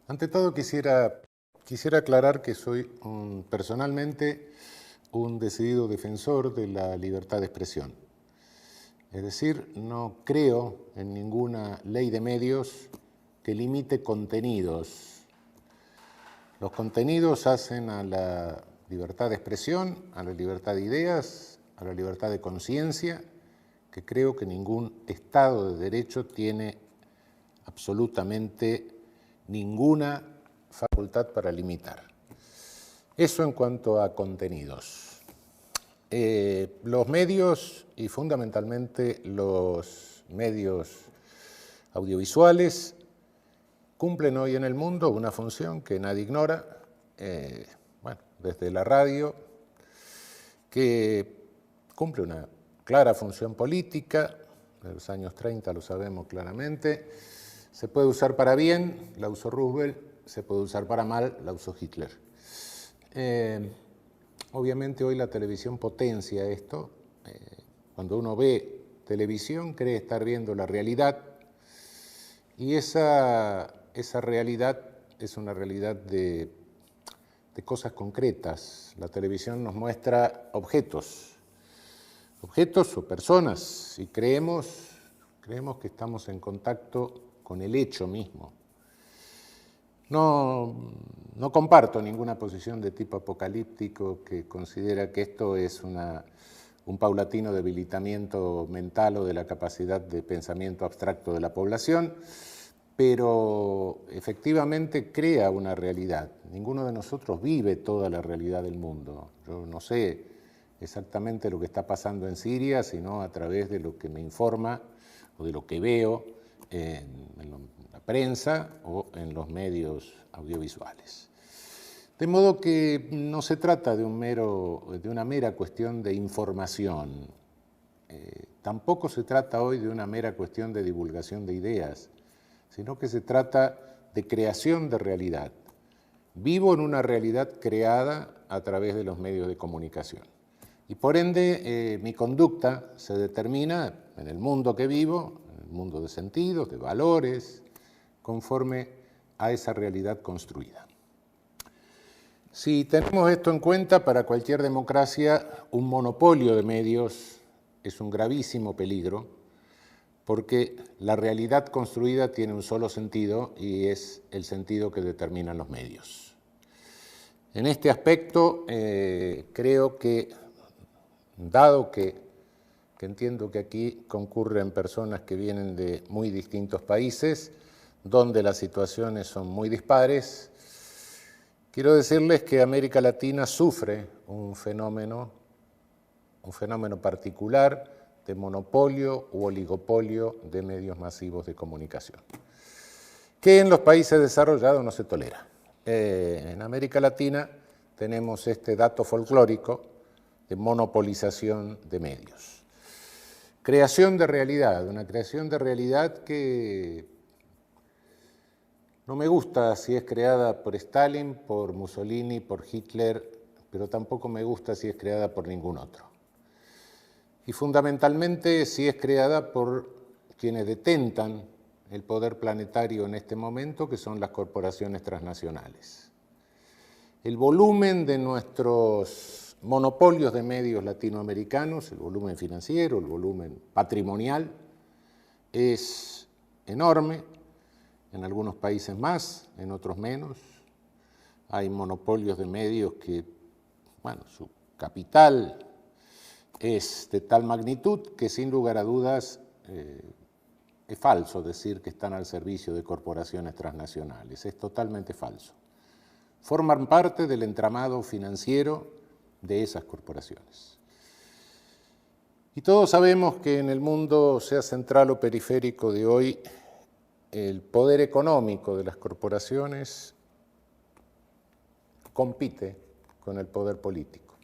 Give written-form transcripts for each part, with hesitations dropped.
Ante todo quisiera aclarar que soy personalmente un decidido defensor de la libertad de expresión. Es decir, no creo en ninguna ley de medios que limite contenidos. Los contenidos hacen a la libertad de expresión, a la libertad de ideas, a la libertad de conciencia, que creo que ningún Estado de Derecho tiene absolutamente ninguna facultad para limitar. Eso en cuanto a contenidos. Los medios, y fundamentalmente los medios audiovisuales, cumplen hoy en el mundo una función que nadie ignora, desde la radio, que cumple una clara función política, de los años 30 lo sabemos claramente. Se puede usar para bien, la usó Roosevelt; se puede usar para mal, la usó Hitler. Obviamente hoy la televisión potencia esto. Cuando uno ve televisión cree estar viendo la realidad, y esa realidad es una realidad de cosas concretas. La televisión nos muestra objetos o personas, y creemos que estamos en contacto con el hecho mismo. No comparto ninguna posición de tipo apocalíptico que considera que esto es un paulatino debilitamiento mental o de la capacidad de pensamiento abstracto de la población, pero efectivamente crea una realidad. Ninguno de nosotros vive toda la realidad del mundo. Yo no sé exactamente lo que está pasando en Siria, sino a través de lo que me informa o de lo que veo en la prensa o en los medios audiovisuales. De modo que no se trata de una mera cuestión de información. Tampoco se trata hoy de una mera cuestión de divulgación de ideas, sino que se trata de creación de realidad. Vivo en una realidad creada a través de los medios de comunicación. Y por ende, mi conducta se determina en el mundo que vivo, en el mundo de sentidos, de valores, conforme a esa realidad construida. Si tenemos esto en cuenta, para cualquier democracia, un monopolio de medios es un gravísimo peligro, porque la realidad construida tiene un solo sentido, y es el sentido que determinan los medios. En este aspecto, creo que, dado que entiendo que aquí concurren personas que vienen de muy distintos países, donde las situaciones son muy dispares, quiero decirles que América Latina sufre un fenómeno particular de monopolio u oligopolio de medios masivos de comunicación, que en los países desarrollados no se tolera. En América Latina tenemos este dato folclórico de monopolización de medios. Creación de realidad, una creación de realidad que no me gusta si es creada por Stalin, por Mussolini, por Hitler, pero tampoco me gusta si es creada por ningún otro. Y fundamentalmente si es creada por quienes detentan el poder planetario en este momento, que son las corporaciones transnacionales. El volumen de nuestros monopolios de medios latinoamericanos, el volumen financiero, el volumen patrimonial, es enorme. En algunos países más, en otros menos. Hay monopolios de medios que, su capital es de tal magnitud que sin lugar a dudas es falso decir que están al servicio de corporaciones transnacionales. Es totalmente falso. Forman parte del entramado financiero de esas corporaciones. Y todos sabemos que en el mundo, sea central o periférico de hoy, el poder económico de las corporaciones compite con el poder político.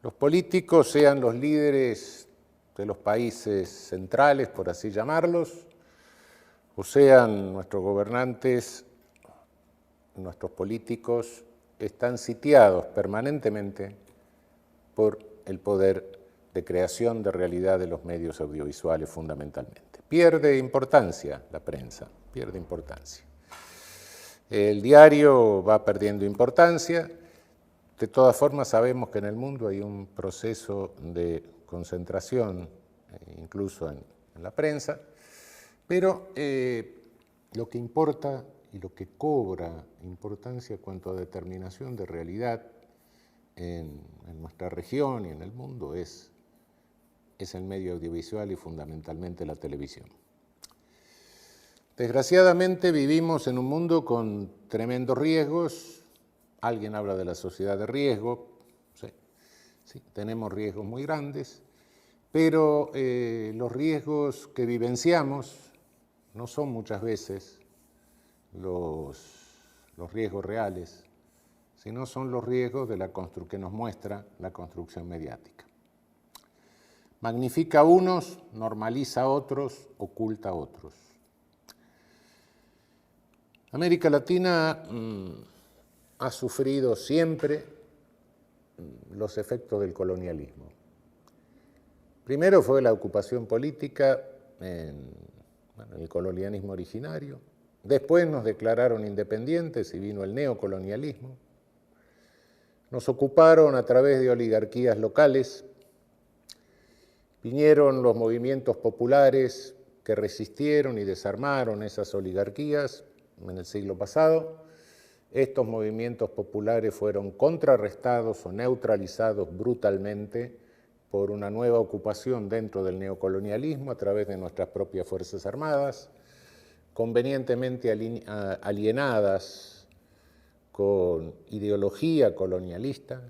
Los políticos, sean los líderes de los países centrales, por así llamarlos, o sean nuestros gobernantes, nuestros políticos, están sitiados permanentemente por el poder de creación de realidad de los medios audiovisuales fundamentalmente. Pierde importancia la prensa, pierde importancia. El diario va perdiendo importancia. De todas formas, sabemos que en el mundo hay un proceso de concentración, incluso en la prensa, pero lo que importa y lo que cobra importancia cuanto a determinación de realidad en nuestra región y en el mundo es el medio audiovisual y fundamentalmente la televisión. Desgraciadamente vivimos en un mundo con tremendos riesgos. Alguien habla de la sociedad de riesgo. Sí, tenemos riesgos muy grandes, pero los riesgos que vivenciamos no son muchas veces los riesgos reales, sino son los riesgos de que nos muestra la construcción mediática. Magnifica a unos, normaliza a otros, oculta a otros. América Latina ha sufrido siempre los efectos del colonialismo. Primero fue la ocupación política en el colonialismo originario, después nos declararon independientes y vino el neocolonialismo, nos ocuparon a través de oligarquías locales, vinieron los movimientos populares que resistieron y desarmaron esas oligarquías en el siglo pasado. Estos movimientos populares fueron contrarrestados o neutralizados brutalmente por una nueva ocupación dentro del neocolonialismo a través de nuestras propias Fuerzas Armadas, convenientemente alienadas con ideología colonialista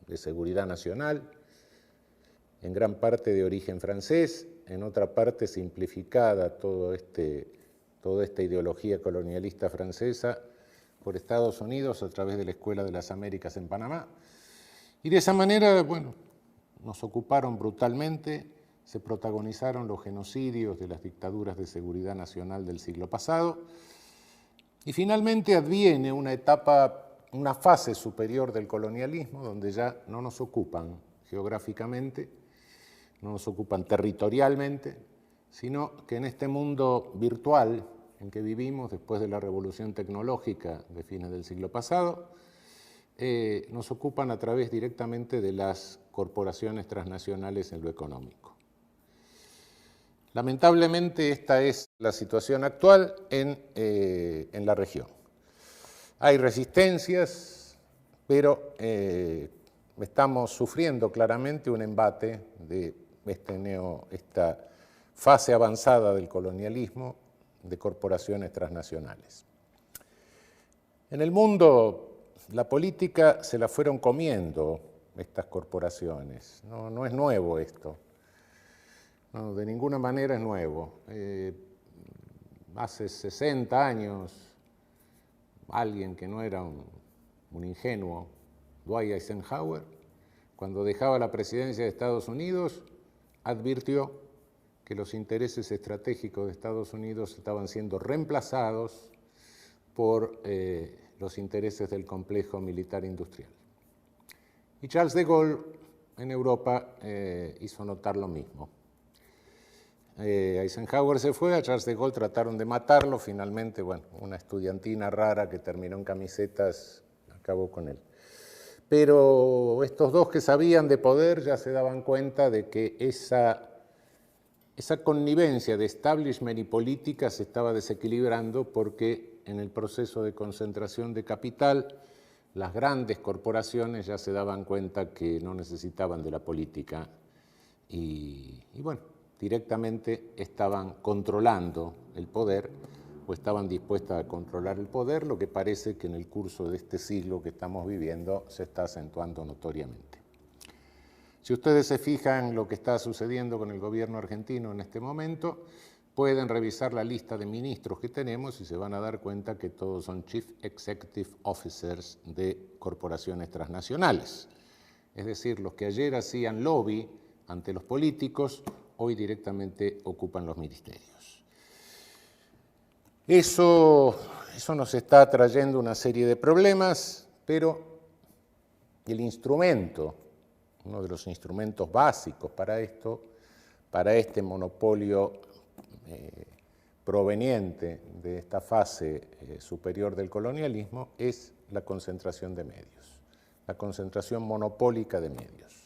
de seguridad nacional, en gran parte de origen francés, en otra parte simplificada toda esta ideología colonialista francesa por Estados Unidos a través de la Escuela de las Américas en Panamá. Y de esa manera, bueno, nos ocuparon brutalmente, se protagonizaron los genocidios de las dictaduras de seguridad nacional del siglo pasado, y finalmente adviene una etapa, una fase superior del colonialismo, donde ya no nos ocupan geográficamente, no nos ocupan territorialmente, sino que en este mundo virtual en que vivimos después de la revolución tecnológica de fines del siglo pasado, nos ocupan a través directamente de las corporaciones transnacionales en lo económico. Lamentablemente esta es la situación actual en la región. Hay resistencias, pero estamos sufriendo claramente un embate de esta fase avanzada del colonialismo de corporaciones transnacionales. En el mundo, la política se la fueron comiendo estas corporaciones. No es nuevo esto. No, de ninguna manera es nuevo. Hace 60 años, alguien que no era un ingenuo, Dwight Eisenhower, cuando dejaba la presidencia de Estados Unidos, advirtió que los intereses estratégicos de Estados Unidos estaban siendo reemplazados por los intereses del complejo militar industrial. Y Charles de Gaulle en Europa hizo notar lo mismo. Eisenhower se fue, a Charles de Gaulle trataron de matarlo, finalmente, bueno, una estudiantina rara que terminó en camisetas acabó con él. Pero estos dos que sabían de poder ya se daban cuenta de que esa connivencia de establishment y política se estaba desequilibrando porque en el proceso de concentración de capital las grandes corporaciones ya se daban cuenta que no necesitaban de la política y bueno, directamente estaban controlando el poder o estaban dispuestas a controlar el poder, lo que parece que en el curso de este siglo que estamos viviendo se está acentuando notoriamente. Si ustedes se fijan en lo que está sucediendo con el gobierno argentino en este momento, pueden revisar la lista de ministros que tenemos y se van a dar cuenta que todos son Chief Executive Officers de corporaciones transnacionales. Es decir, los que ayer hacían lobby ante los políticos, hoy directamente ocupan los ministerios. Eso nos está trayendo una serie de problemas, pero el instrumento, uno de los instrumentos básicos para esto, para este monopolio proveniente de esta fase superior del colonialismo, es la concentración de medios, la concentración monopólica de medios.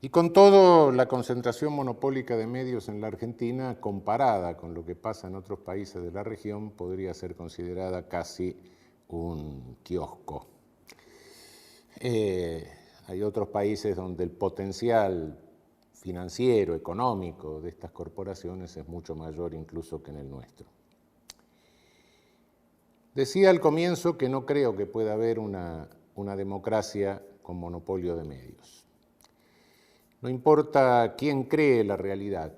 Y con todo, la concentración monopólica de medios en la Argentina, comparada con lo que pasa en otros países de la región, podría ser considerada casi un kiosco. Hay otros países donde el potencial financiero, económico de estas corporaciones es mucho mayor incluso que en el nuestro. Decía al comienzo que no creo que pueda haber una democracia con monopolio de medios. No importa quién cree la realidad,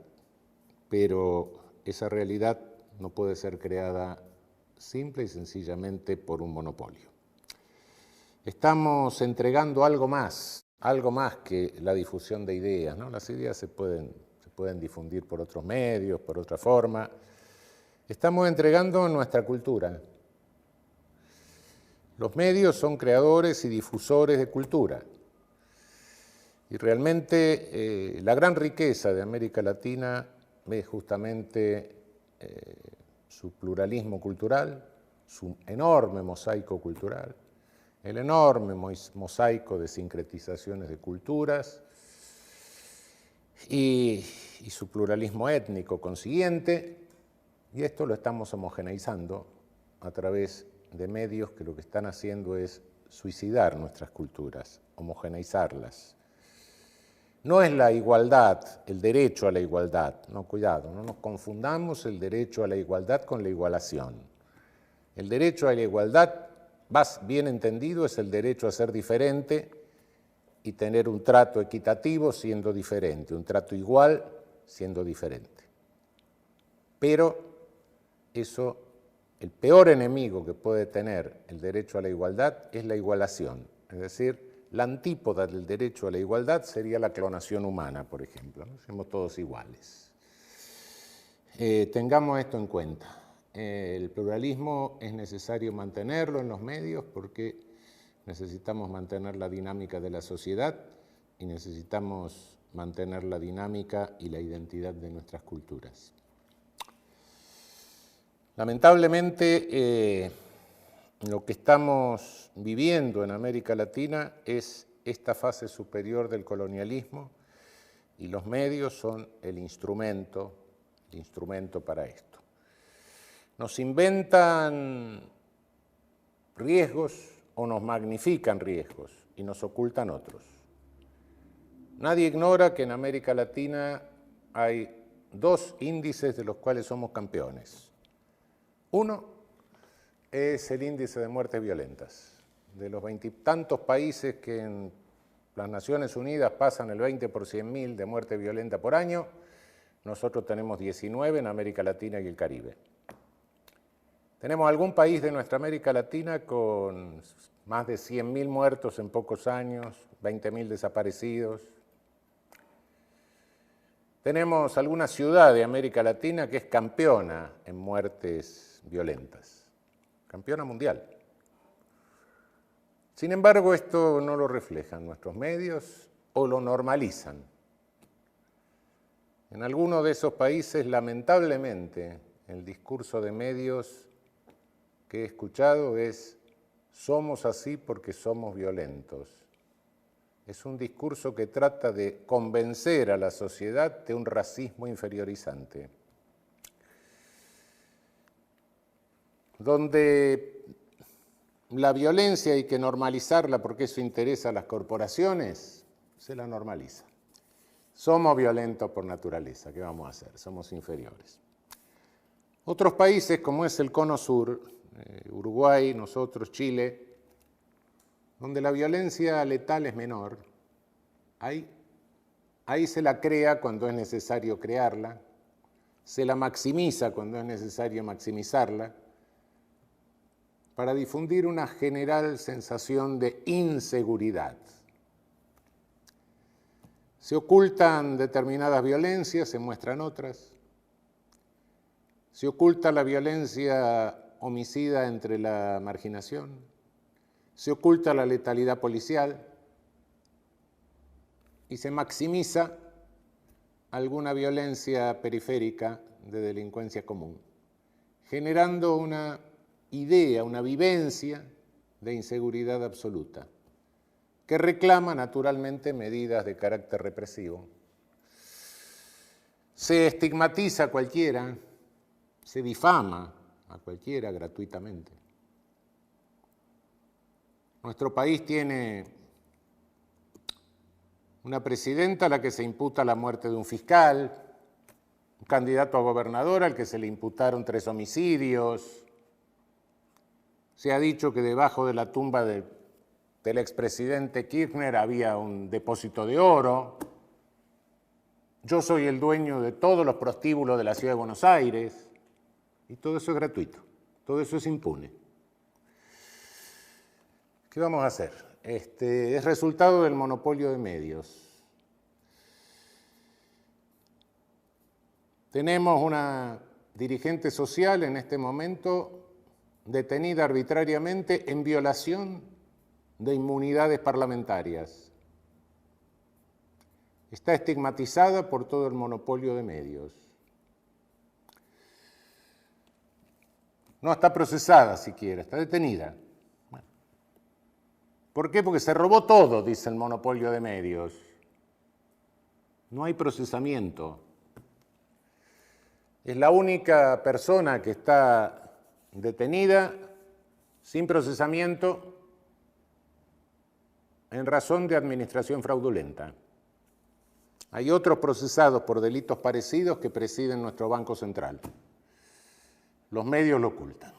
pero esa realidad no puede ser creada simple y sencillamente por un monopolio. Estamos entregando algo más que la difusión de ideas, ¿no? Las ideas se pueden difundir por otros medios, por otra forma. Estamos entregando nuestra cultura. Los medios son creadores y difusores de cultura. Y realmente la gran riqueza de América Latina es justamente su pluralismo cultural, su enorme mosaico cultural, el enorme mosaico de sincretizaciones de culturas y su pluralismo étnico consiguiente, y esto lo estamos homogeneizando a través de medios que lo que están haciendo es suicidar nuestras culturas, homogeneizarlas. No es la igualdad, el derecho a la igualdad, no, cuidado, no nos confundamos el derecho a la igualdad con la igualación. El derecho a la igualdad, bien entendido, es el derecho a ser diferente y tener un trato equitativo siendo diferente, un trato igual siendo diferente. Pero eso, el peor enemigo que puede tener el derecho a la igualdad es la igualación, es decir, la antípoda del derecho a la igualdad sería la clonación humana, por ejemplo, ¿no? Somos todos iguales. Tengamos esto en cuenta. El pluralismo es necesario mantenerlo en los medios porque necesitamos mantener la dinámica de la sociedad y necesitamos mantener la dinámica y la identidad de nuestras culturas. Lamentablemente, lo que estamos viviendo en América Latina es esta fase superior del colonialismo y los medios son el instrumento para esto. Nos inventan riesgos o nos magnifican riesgos y nos ocultan otros. Nadie ignora que en América Latina hay dos índices de los cuales somos campeones. Uno es el índice de muertes violentas. De los 20 y tantos países que en las Naciones Unidas pasan el 20 por 100.000 de muerte violenta por año, nosotros tenemos 19 en América Latina y el Caribe. Tenemos algún país de nuestra América Latina con más de 100.000 muertos en pocos años, 20.000 desaparecidos. Tenemos alguna ciudad de América Latina que es campeona en muertes violentas, campeona mundial. Sin embargo, esto no lo reflejan nuestros medios o lo normalizan. En algunos de esos países, lamentablemente, el discurso de medios que he escuchado es «somos así porque somos violentos». Es un discurso que trata de convencer a la sociedad de un racismo inferiorizante, donde la violencia hay que normalizarla porque eso interesa a las corporaciones, se la normaliza. Somos violentos por naturaleza, ¿qué vamos a hacer? Somos inferiores. Otros países, como es el Cono Sur, Uruguay, nosotros, Chile, donde la violencia letal es menor, ahí se la crea cuando es necesario crearla, se la maximiza cuando es necesario maximizarla, para difundir una general sensación de inseguridad. Se ocultan determinadas violencias, se muestran otras. Se oculta la violencia homicida entre la marginación. se oculta la letalidad policial y se maximiza alguna violencia periférica de delincuencia común, generando una idea, una vivencia de inseguridad absoluta, que reclama naturalmente medidas de carácter represivo. Se estigmatiza a cualquiera, se difama a cualquiera gratuitamente. Nuestro país tiene una presidenta a la que se imputa la muerte de un fiscal, un candidato a gobernador al que se le imputaron 3 homicidios. Se ha dicho que debajo de la tumba del expresidente Kirchner había un depósito de oro. Yo soy el dueño de todos los prostíbulos de la ciudad de Buenos Aires. Y todo eso es gratuito, todo eso es impune. ¿Qué vamos a hacer? Es resultado del monopolio de medios. Tenemos una dirigente social en este momento detenida arbitrariamente en violación de inmunidades parlamentarias. Está estigmatizada por todo el monopolio de medios. No está procesada siquiera, está detenida. ¿Por qué? Porque se robó todo, dice el monopolio de medios. No hay procesamiento. Es la única persona que está detenida sin procesamiento en razón de administración fraudulenta. Hay otros procesados por delitos parecidos que presiden nuestro Banco Central. Los medios lo ocultan.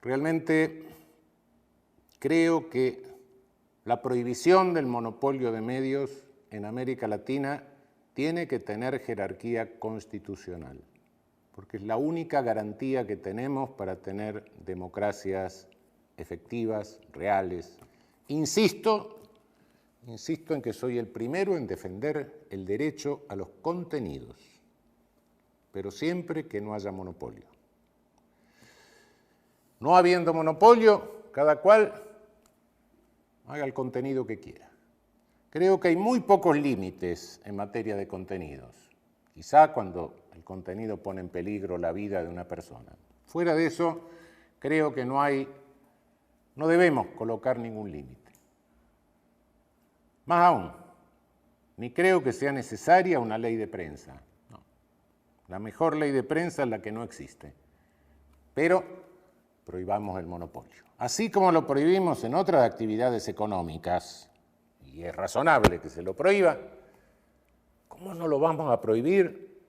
Realmente creo que la prohibición del monopolio de medios en América Latina tiene que tener jerarquía constitucional, porque es la única garantía que tenemos para tener democracias efectivas, reales. Insisto en que soy el primero en defender el derecho a los contenidos, pero siempre que no haya monopolio. No habiendo monopolio, cada cual haga el contenido que quiera. Creo que hay muy pocos límites en materia de contenidos, quizá cuando el contenido pone en peligro la vida de una persona. Fuera de eso, creo que no debemos colocar ningún límite. Más aún, ni creo que sea necesaria una ley de prensa. No. La mejor ley de prensa es la que no existe. Pero prohibamos el monopolio. Así como lo prohibimos en otras actividades económicas, y es razonable que se lo prohíba, ¿cómo no lo vamos a prohibir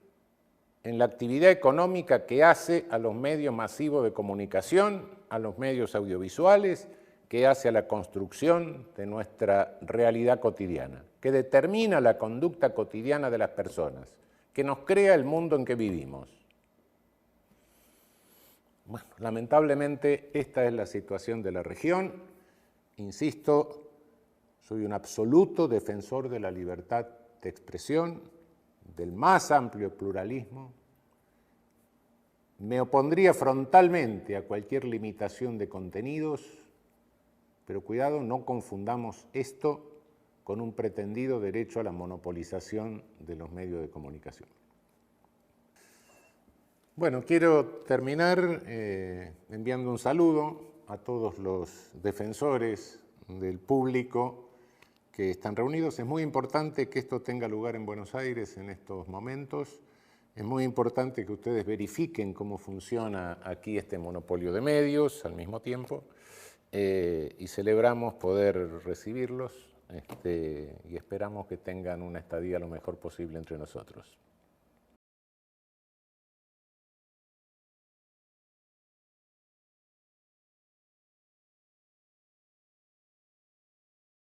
en la actividad económica que hace a los medios masivos de comunicación, a los medios audiovisuales, que hace a la construcción de nuestra realidad cotidiana, que determina la conducta cotidiana de las personas, que nos crea el mundo en que vivimos? Bueno, lamentablemente esta es la situación de la región. Insisto, soy un absoluto defensor de la libertad de expresión, del más amplio pluralismo. Me opondría frontalmente a cualquier limitación de contenidos, pero cuidado, no confundamos esto con un pretendido derecho a la monopolización de los medios de comunicación. Bueno, quiero terminar enviando un saludo a todos los defensores del público que están reunidos. Es muy importante que esto tenga lugar en Buenos Aires en estos momentos. Es muy importante que ustedes verifiquen cómo funciona aquí este monopolio de medios al mismo tiempo. Y celebramos poder recibirlos y esperamos que tengan una estadía lo mejor posible entre nosotros.